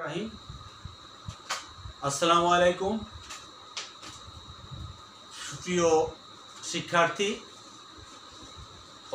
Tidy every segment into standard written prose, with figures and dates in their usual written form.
রাহিম আসসালামু আলাইকুম প্রিয় শিক্ষার্থী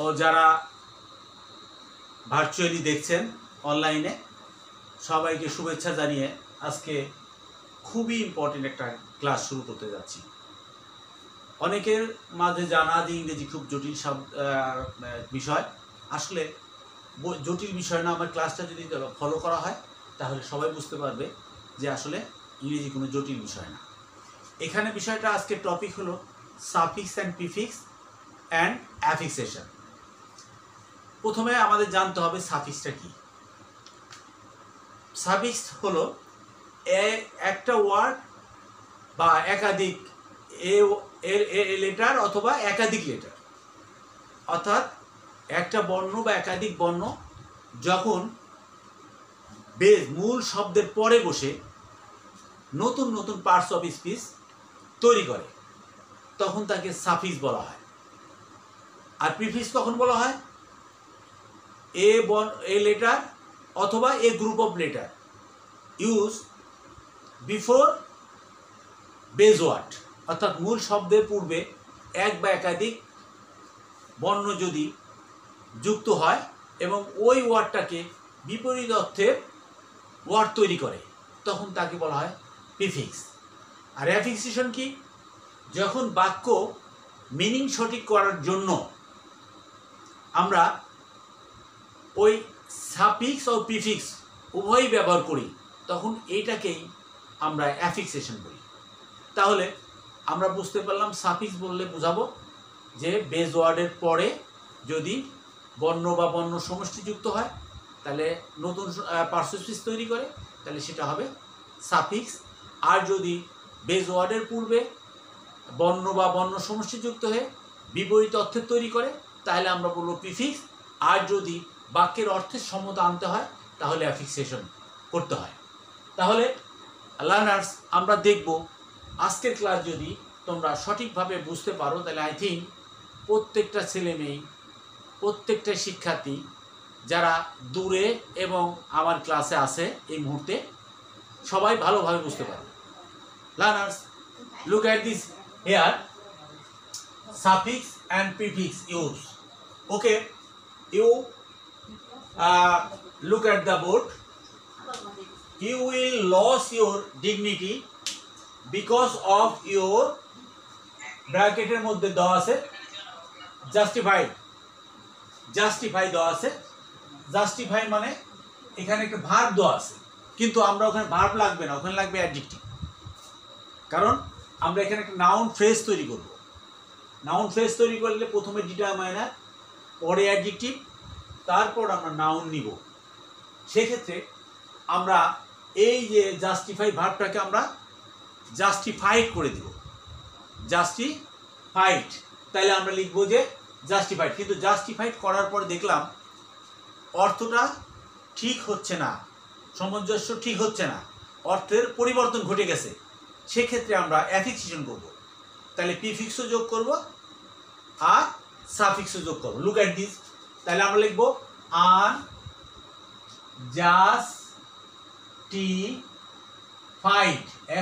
ও যারা ভার্চুয়ালি দেখছেন অনলাইনে সবাইকে শুভেচ্ছা জানিয়ে আজকে খুবই ইম্পর্টেন্ট একটা ক্লাস শুরু করতে যাচ্ছি। অনেকের মাঝে জানা যে ইংরেজি খুব জটিল বিষয়। আসলে জটিল বিষয় না, আমার ক্লাসটা যদি ফলো করা হয় তাহলে সবাই বুঝতে পারবে যে আসলে ইংরেজি কোনো জটিল বিষয় না। এখানে বিষয়টা আজকে টপিক হলো সাফিক্স অ্যান্ড প্রিফিক্স অ্যান্ড অ্যাফিক্সেশন। প্রথমে আমাদের জানতে হবে সাফিক্সটা কি। সাফিক্স হলো একটা ওয়ার্ড বা একাধিক লেটার অথবা একাধিক লেটার, অর্থাৎ একটা বর্ণ বা একাধিক বর্ণ যখন মূল শব্দের পরে বসে নতুন নতুন পার্টস অফ স্পিচ তৈরি করে তখন তাকে সাফিক্স বলা হয়। আর প্রিফিক্স কখন বলা হয়? এ লেটার অথবা a group of letter use before base word, অর্থাৎ মূল শব্দের পূর্বে এক বা একাধিক বর্ণ যদি যুক্ত হয় এবং ওই ওয়ার্ডটাকে বিপরীত অর্থের ওয়ার্ড তৈরি করে তখন তাকে বলা হয় প্রিফিক্স। আর অ্যাফিক্সেশন কি? যখন বাক্য মিনিং সঠিক করার জন্য আমরা ওই সাফিক্স ও প্রিফিক্স উভয়ই ব্যবহার করি তখন এইটাকেই আমরা অ্যাফিক্সেশন বলি। তাহলে আমরা বুঝতে পারলাম সাফিক্স বললে বোঝাবো যে বেজ ওয়ার্ডের পরে যদি বর্ণ বা বর্ণ সমষ্টি যুক্ত হয় তাহলে নতুন পার্টস অফ স্পিচ তৈরি করে, তাহলে সেটা হবে সাফিক্স। আর যদি বেজ ওয়ার্ডের পূর্বে বর্ণ বা বর্ণ সমষ্টি যুক্ত হয়ে বিপরীত অর্থের তৈরি করে তাহলে আমরা বলবো প্রিফিক্স। আর যদি বাক্যের অর্থের সম্মত আনতে হয় তাহলে অ্যাফিক্সেশন করতে হয়। তাহলে লার্নার্স, আমরা দেখব আজকের ক্লাস যদি তোমরা সঠিকভাবে বুঝতে পারো তাহলে আই থিঙ্ক প্রত্যেকটা ছেলে মেয়ে, প্রত্যেকটা শিক্ষার্থী যারা দূরে এবং আমার ক্লাসে আছে এই মুহূর্তে সবাই ভালোভাবে বুঝতে পারবে। Learners, look at this here, suffix and prefix use. Okay, you look at the board. You will lose your dignity because of your ব্র্যাকেটের মধ্যে দেওয়া আছে জাস্টিফাইড। জাস্টিফাই দেওয়া আছে। জাস্টিফাই মানে এখানে একটা ভার্ব দেওয়া আছে, কিন্তু আমরা ওখানে ভার্ব লাগবে না, ওখানে লাগবে অ্যাডজেক্টিভ। কারণ আমরা এখানে একটা নাউন ফ্রেজ তৈরি করব। নাউন ফ্রেজ তৈরি করলে প্রথমে ডিটারমাইনার, পরে অ্যাডজেক্টিভ, তারপর আমরা নাউন নিব। সেক্ষেত্রে আমরা এই যে জাস্টিফাই ভার্বটাকে আমরা জাস্টিফাইড করে দিব। জাস্টিফাইড, তাহলে আমরা লিখব যে জাস্টিফাইড। কিন্তু জাস্টিফাইড করার পর দেখলাম অর্থটা ঠিক হচ্ছে না, সামঞ্জস্য ঠিক হচ্ছে না, অর্থের পরিবর্তন ঘটে গেছে। সেক্ষেত্রে আমরা অ্যাফিক্সেশন করব। তাহলে প্রিফিক্সও যোগ করব আর সাফিক্সও যোগ করব। Look at this. তাহলে আমরা লিখব আনজাস্টিফাইড,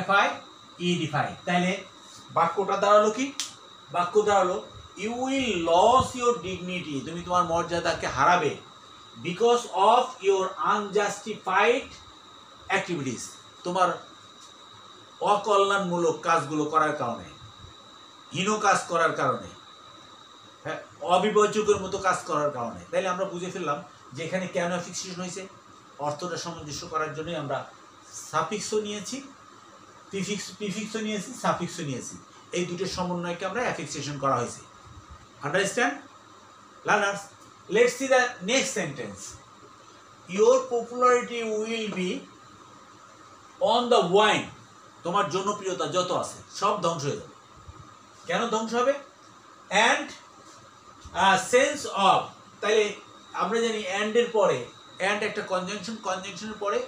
FIED। তাহলে বাক্যটা দাঁড়ালো কি? বাক্য দাঁড়ালো you will lose your dignity, তুমি তোমার মর্যাদাকে হারাবে, because of your unjustified activities, তোমার অকল্যাণমূলক কাজগুলো করার কারণে, হীন কাজ করার কারণে, হ্যাঁ, অবিভাজ্যকের মতো কাজ করার কারণে। তাইলে আমরা বুঝে ফেললাম যে এখানে কেন অ্যাফিক্সেশন হয়েছে। অর্থটা সামঞ্জস্য করার জন্যই আমরা সাফিক্সও নিয়েছি, প্রিফিক্সও নিয়েছি, সাফিক্সও নিয়েছি। এই দুটোর সমন্বয়কে আমরা অ্যাফিক্সেশন করা হয়েছে। Understand learners? Let's see the next sentence. Your popularity will be on the wine, তোমার জনপ্রিয়তা যত আছে সব ধ্বংস হয়ে যাবে। কেন ধ্বংস হবে? অ্যান্ড সেন্স অফ, তাইলে আমরা জানি অ্যান্ডের পরে, অ্যান্ড একটা কনজাংশন, কনজাংশনের পরে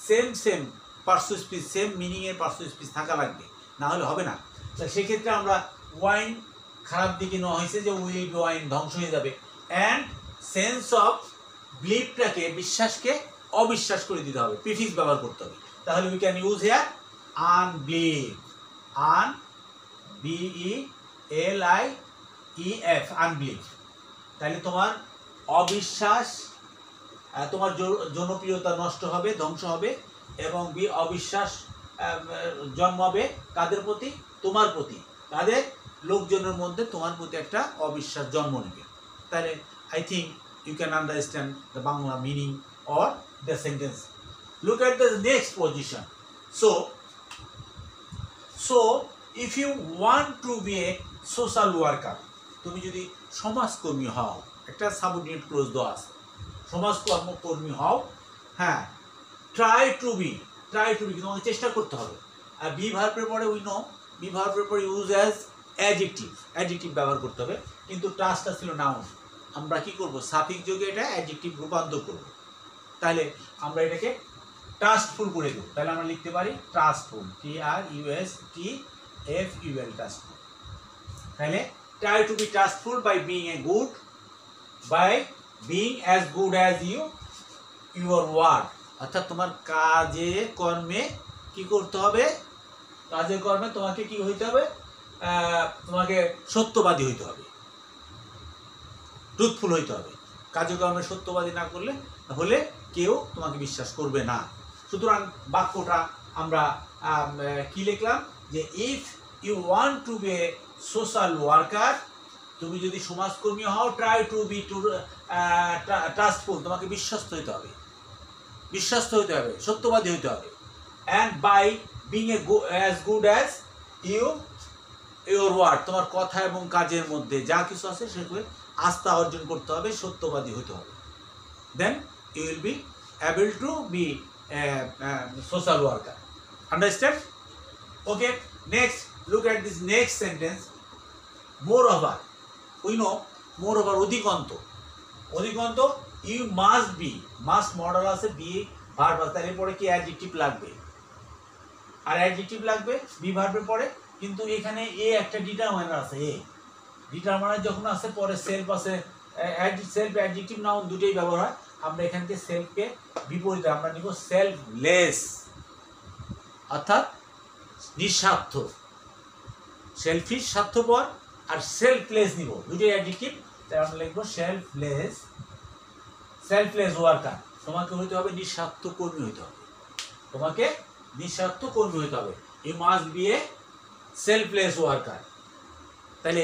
same parts of speech, same মিনিংয়ের পার্টস অফ স্পিচ থাকা লাগবে, না হলে হবে না। তো সেক্ষেত্রে আমরা ওয়াইন খারাপ দিকে নেওয়া হয়েছে যে উইল বি ওয়াইন, ধ্বংস হয়ে যাবে। অ্যান্ড সেন্স অফ, বিলিভটাকে, বিশ্বাসকে অবিশ্বাস করে দিতে হবে, প্রিফিক্স ব্যবহার করতে হবে। তাহলে we can use here আনবিলিভ, BELIEF, আনবিলিভ। তাহলে তোমার অবিশ্বাস, তোমার জনপ্রিয়তা নষ্ট হবে, ধ্বংস হবে, এবং অবিশ্বাস জন্মাবে কাদের প্রতি? তোমার প্রতি। কাদের? লোকজনের মধ্যে তোমার প্রতি একটা অবিশ্বাস জন্ম নেবে। তাহলে I think you can understand the Bangla meaning or the sentence. Look at the next position. So if you want to be a social worker, তুমি যদি সমাজকর্মী হও, একটা সাবঅর্ডিনেট ক্লোজ দেওয়া আছে, সমাজকর্মী হও, হ্যাঁ, ট্রাই টু বি, তোমাকে চেষ্টা করতে হবে। আর বি ভার্বের পরে উই নো, বি ভার্বের পরে ইউজ অ্যাজ অ্যাডজেক্টিভ ব্যবহার করতে হবে, কিন্তু টাস্কটা ছিল নাউন। আমরা কি করব? সাফিক্স যোগে এটা অ্যাডজেক্টিভ রূপান্তর করব। তাহলে আমরা এটাকে ট্রাস্টফুল করে দেবো। তাহলে আমরা লিখতে পারি ট্রাস্টফুল, TRUSTFUL, ট্রাস্টফুল। তাহলে try to be trustful by being as good as your word, অর্থাৎ তোমার কাজে কর্মে কি করতে হবে? কাজে কর্মে তোমাকে কি হইতে হবে? তোমাকে সত্যবাদী হইতে হবে, ট্রুথফুল হইতে হবে। কাজে কর্মে সত্যবাদী না করলে হলে কেউ তোমাকে বিশ্বাস করবে না। সুতরাং বাক্যটা আমরা কি লিখলাম? যে if you want to be a social worker, তুমি যদি সমাজকর্মী হও, ট্রাই টু বি ট্রাস্টফুল, তোমাকে বিশ্বস্ত হইতে হবে, সত্যবাদী হইতে হবে। And by being as good as your word, তোমার কথা এবং কাজের মধ্যে যা কিছু আছে সেগুলো আস্থা অর্জন করতে হবে, সত্যবাদী হতে হবে। Then you will be able to be a social worker. Understand? Okay, next look at this next sentence. Moreover, we know moreover অধিকন্ত, you must be, must model আছে, বি ভার্ব আছে, তার পরে কি অ্যাডজেক্টিভ লাগবে, আর অ্যাডজেক্টিভ লাগবে B ভার্বের পরে। কিন্তু এখানে একটা ডিটারমাইনার আছে, ডিটারমাইনার যখন আছে পরে সেলফ আছে, সেলফ অ্যাডজেক্টিভ নাউন দুটোই ব্যবহার হয়। আমরা এখান থেকে সেলফকে বিপরীতে আমরা নিব সেলফলেস, অর্থাৎ নিঃস্বার্থ। সেলফিশ স্বার্থপর, আর সেলফলেস নিব, দুটোই অ্যাডজেক্টিভ, তাই আমরা লিখবো সেলফলেস ওয়ার্কার। তোমাকে হইতে হবে নিঃস্বার্থ কর্মী হইতে হবে, you must be a selfless worker. তাহলে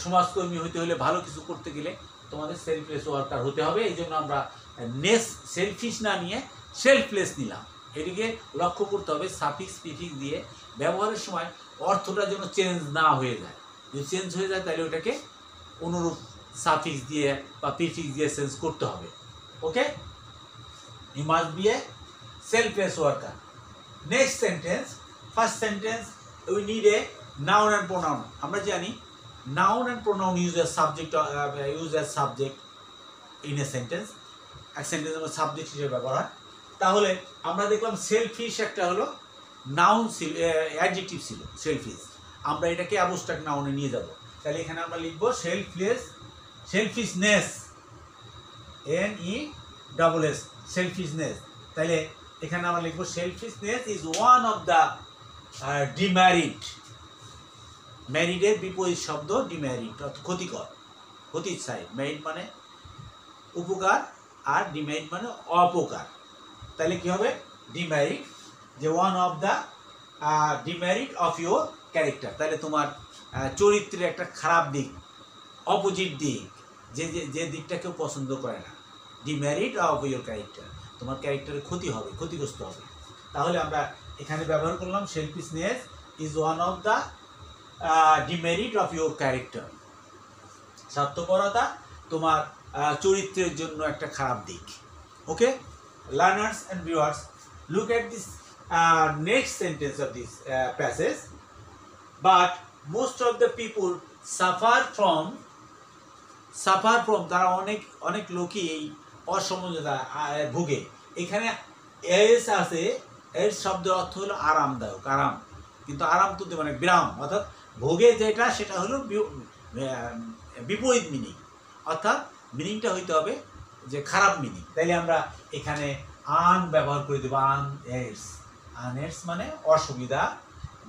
সমাজকর্মী হইতে হলে, ভালো কিছু করতে গেলে তোমাদের সেলফলেস ওয়ার্কার হতে হবে। এই জন্য আমরা সেলফিশ না নিয়ে সেলফলেস নিলাম। এটিকে লক্ষ্য করতে হবে সাফিক্স প্রিফিক্স দিয়ে ব্যবহারের সময় অর্থটা যেন চেঞ্জ না হয়ে যায়। যদি চেঞ্জ হয়ে যায় তাহলে ওটাকে অনুরূপ সাফিক্স দিয়ে বা প্রিফিক্স দিয়ে চেঞ্জ করতে হবে। Okay, you must be a selfless worker. Next sentence, first sentence, we need a noun and pronoun. আমরা জানি noun and pronoun use as subject in a sentence. এক সেন্টেন্সের সাবজেক্ট হিসেবে ব্যবহার হয়। তাহলে আমরা দেখলাম সেলফিশ একটা হলো নাউন, অ্যাডজেক্টিভ ছিল সেলফিশ। আমরা এটাকে অ্যাবস্ট্রাক্ট নাউনে নিয়ে যাব। তাহলে এখানে আমরা লিখব সেলফিশনেস, NESS, সেলফিশনেস। তাহলে এখানে আমরা লিখব selfishness is one of the demerit. ম্যারিডের বিপরীত শব্দ ডিমেরিট, অর্থাৎ ক্ষতিকর, ক্ষতির সাইড। মেরিট মানে উপকার, আর ডিমেরিট মানে অপকার। তাহলে কি হবে? ডিমেরিট, যে one of the demerit of your character. তাহলে তোমার চরিত্রের একটা খারাপ দিক, অপোজিট দিক, যে দিকটা কেউ পছন্দ করে না। ডিমেরিট অফ ইউর ক্যারেক্টার, তোমার ক্যারেক্টারের ক্ষতি হবে, ক্ষতিগ্রস্ত হবে। তাহলে আমরা এখানে ব্যবহার করলাম selfishness is one of the demerit of your character. স্বার্থপরতা তোমার চরিত্রের জন্য একটা খারাপ দিক। Okay, learners and viewers, look at this next sentence of this passage. But most of the people suffer from, তারা অনেক লোকই এই অসমঝোতা ভোগে। এখানে এস আছে, এর শব্দের অর্থ হলো আরামদায়ক, আরাম, কিন্তু আরাম তো মানে বিরাম, অর্থাৎ ভোগে যেটা সেটা হলো বিপরীত মিনিং, অর্থাৎ মিনিংটা হইতে হবে যে খারাপ মিনিং। তাইলে আমরা এখানে আন ব্যবহার করে দেবো, আন এস, আনএডস মানে অসুবিধা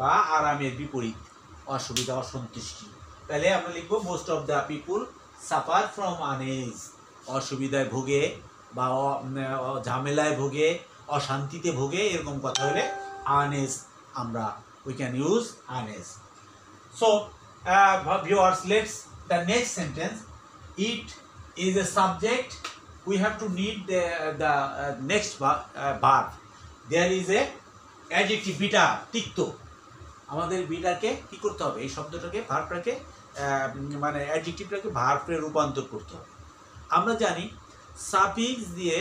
বা আরামের বিপরীত, অসুবিধা, অসন্তুষ্টি। তাহলে আমরা লিখবো most of the people suffer from unease, অসুবিধায় ভোগে বা ঝামেলায় ভোগে, অশান্তিতে ভোগে, এরকম কথা হলে আনএজ আমরা we can use unease. So viewers, let's the next sentence. It is a subject. We have to need the next verb. There is a adjective bitter, তিক্ত। আমাদের বিটাকে কি করতে হবে, এই শব্দটাকে ভার্বটাকে মানে অ্যাডজেক্টিভটাকে ভার্বে রূপান্তর করতে হবে। আমরা জানি সাফিক্স দিয়ে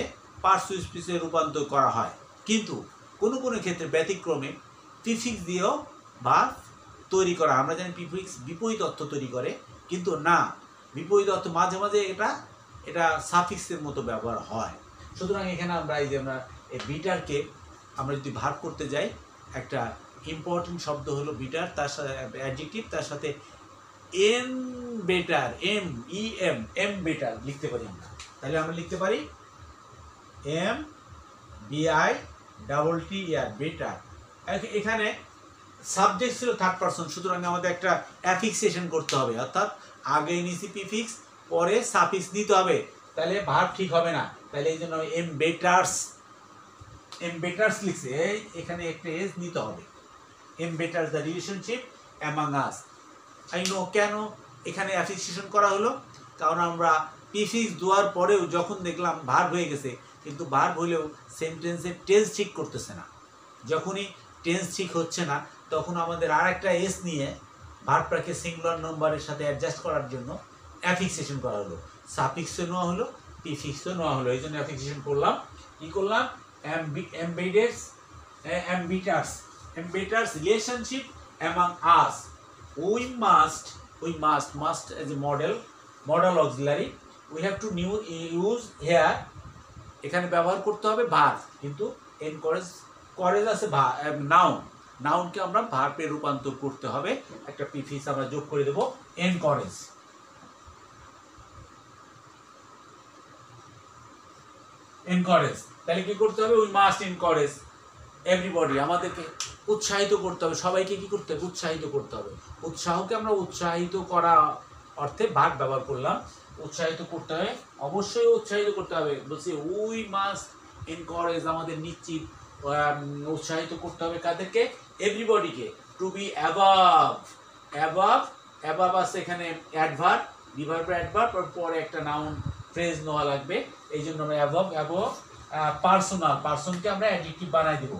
পার্সুইসে রূপান্তর করা হয়, কিন্তু কোনো কোনো ক্ষেত্রে ব্যতিক্রমে প্রিফিক্স দিয়েও ভার্ব তৈরি করা। আমরা জানি প্রিফিক্স বিপরীত অর্থ তৈরি করে, কিন্তু না, বিপরীত অর্থ মাঝে মাঝে এটা সাফিক্সের মতো ব্যবহার হয়। সুতরাং এখানে আমরা এই যে আমরা এই বিটারকে আমরা যদি ভার্ব করতে যাই, একটা ইম্পর্টেন্ট শব্দ হলো বিটার, তার সাথে অ্যাডজেক্টিভ, তার সাথে এম বেটার, এম বেটার লিখতে পারি আমরা। তাহলে আমরা লিখতে পারি MBITTER, বেটার। এখানে সাবজেক্ট ছিল থার্ড পারসন, সুতরাং আমাদের একটা অ্যাফিক্সেশন করতে হবে, অর্থাৎ আগে নিচে প্রিফিক্স পরে সাফিক্স দিতে হবে, তাহলে ভার্ব ঠিক হবে না। তাহলে এই জন্য এমবেটার্স লিখছে, এখানে একটা এজ নিতে হবে। Embetters the relationship among us. I know কেন এখানে অ্যাফিক্সেশন করা হলো, কারণ আমরা প্রিফিক্স দেওয়ার পরেও যখন দেখলাম ভার্ব হয়ে গেছে, কিন্তু ভার্ব হলেও সেন্টেন্সের টেন্স ঠিক করতেছে না। যখনই টেন্স ঠিক হচ্ছে না, তখন আমাদের আর একটা এস নিয়ে ভার্বটাকে সিঙ্গুলার নম্বরের সাথে অ্যাডজাস্ট করার জন্য অ্যাফিক্সেশন করা হলো। সাফিক্সও নেওয়া হলো, প্রিফিক্সও নেওয়া হলো, এই জন্য অ্যাফিক্সেশন করলাম। কি করলাম? Embetters relationship among us. We must as a model auxiliary, we have to use here, এখানে ব্যবহার করতে হবে ভার্ব, কিন্তু করেজ আছে নাউনকে আমরা ভার্বে রূপান্তর করতে হবে। একটা প্রিফিক্স আমরা যোগ করে দেব, এনকরেজ। তাহলে কি করতে হবে? উই মাস্ট এনকরেজ এভরিবডি, আমাদেরকে উৎসাহিত করতে হবে, সবাইকে কি করতে হবে? উৎসাহিত করতে হবে। উৎসাহকে আমরা উৎসাহিত করা অর্থে ভার্ব ব্যবহার করলাম। উৎসাহিত করতে হবে, অবশ্যই উৎসাহিত করতে হবে। বলছি উই মাস্ট এনকরেজ, আমাদের নিশ্চিত উৎসাহিত করতে হবে কাদেরকে? এভরিবডিকে। টু বি অ্যাবাভ আছে এখানে অ্যাডভার্ব, রিভার্ব অ্যাডভার্ব, পরে একটা নাউন ফ্রেজ নেওয়া লাগবে, এই জন্য আমরা অ্যাবভ। পার্সনকে আমরা অ্যাডজেক্টিভ বানাই দেব,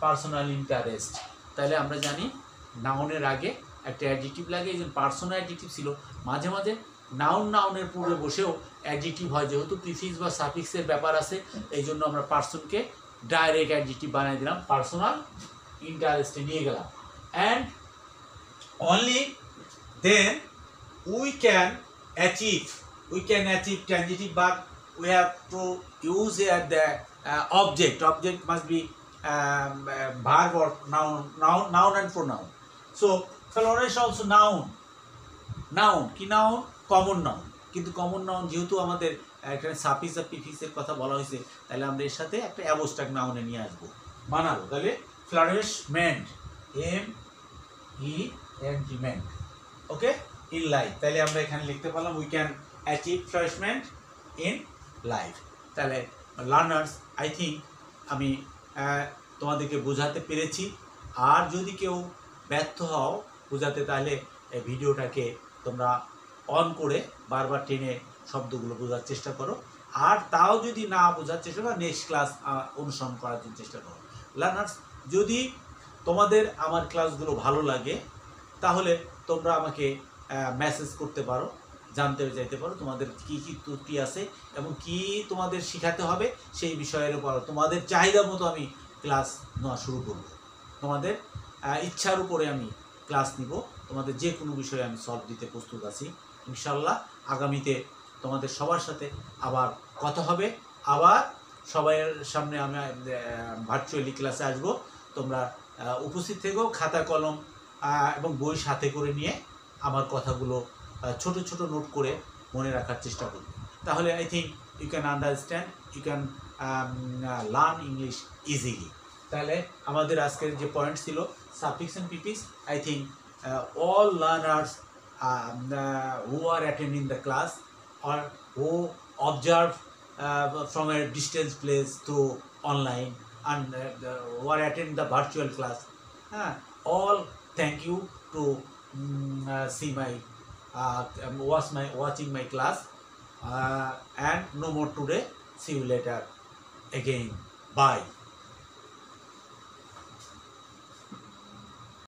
পার্সোনাল ইন্টারেস্ট। তাহলে আমরা জানি নাউনের আগে একটা অ্যাডজেক্টিভ লাগে, এই জন্য পার্সোনাল অ্যাডজেক্টিভ ছিল। মাঝে মাঝে নাউনের পূর্বে বসেও অ্যাডজেক্টিভ হয়, যেহেতু প্রিফিক্স বা সাফিক্সের ব্যাপার আছে, এই জন্য আমরা পার্সনকে ডাইরেক্ট অ্যাডজেক্টিভ বানাই দিলাম, পার্সোনাল ইন্টারেস্টে নিয়ে গেলাম। And only then we can achieve transitive verb. We have to use here the object must be verb or noun and pronoun. So flourish also noun কি নাউন? Common noun. কিন্তু common noun যেহেতু আমাদের এখানে suffix আর প্রিফিক্সের কথা বলা হয়েছে, তাহলে আমরা এর সাথে একটা অ্যাবস্ট্রাক্ট নাউনে নিয়ে আসবো, বানাবো। তাহলে flourishment, MENT, okay, in life. তাহলে আমরা এখানে লিখতে পারলাম we can achieve flourishment in life. তাহলে লার্নার্স, আই থিঙ্ক আমি তোমাদেরকে বোঝাতে পেরেছি। আর যদি কেউ ব্যর্থ হও বোঝাতে, তাহলে এই ভিডিওটাকে তোমরা অন করে বারবার টেনে শব্দগুলো বোঝার চেষ্টা করো। আর তাও যদি না বোঝার চেষ্টা করো, নেক্সট ক্লাস অনুসরণ করার জন্য চেষ্টা করো। লার্নার্স, যদি তোমাদের আমার ক্লাসগুলো ভালো লাগে, তাহলে তোমরা আমাকে মেসেজ করতে পারো, জানতে চাইতে পারো তোমাদের কী কী ত্রুটি আছে এবং কি তোমাদের শেখাতে হবে, সেই বিষয়ের উপর তোমাদের চাহিদা মতো আমি ক্লাস নেওয়া শুরু করব। তোমাদের ইচ্ছার উপরে আমি ক্লাস নিব, তোমাদের যে কোনো বিষয়ে আমি সলভ দিতে প্রস্তুত আছি ইনশাল্লাহ। আগামীতে তোমাদের সবার সাথে আবার কথা হবে, আবার সবাইয়ের সামনে আমি ভার্চুয়ালি ক্লাসে আসবো। তোমরা উপস্থিত থেকেও খাতা কলম এবং বই সাথে করে নিয়ে আমার কথাগুলো ছোট ছোট নোট করে মনে রাখার চেষ্টা করবে। তাহলে I think you can understand, you can learn English easily. তাহলে আমাদের আজকের যে পয়েন্ট ছিল suffix and prefix, I think all learners who are attending the class or who observe from a distance place through online and who are attending the virtual class, all thank you to see my watching my class, and no more today. See you later again. Bye.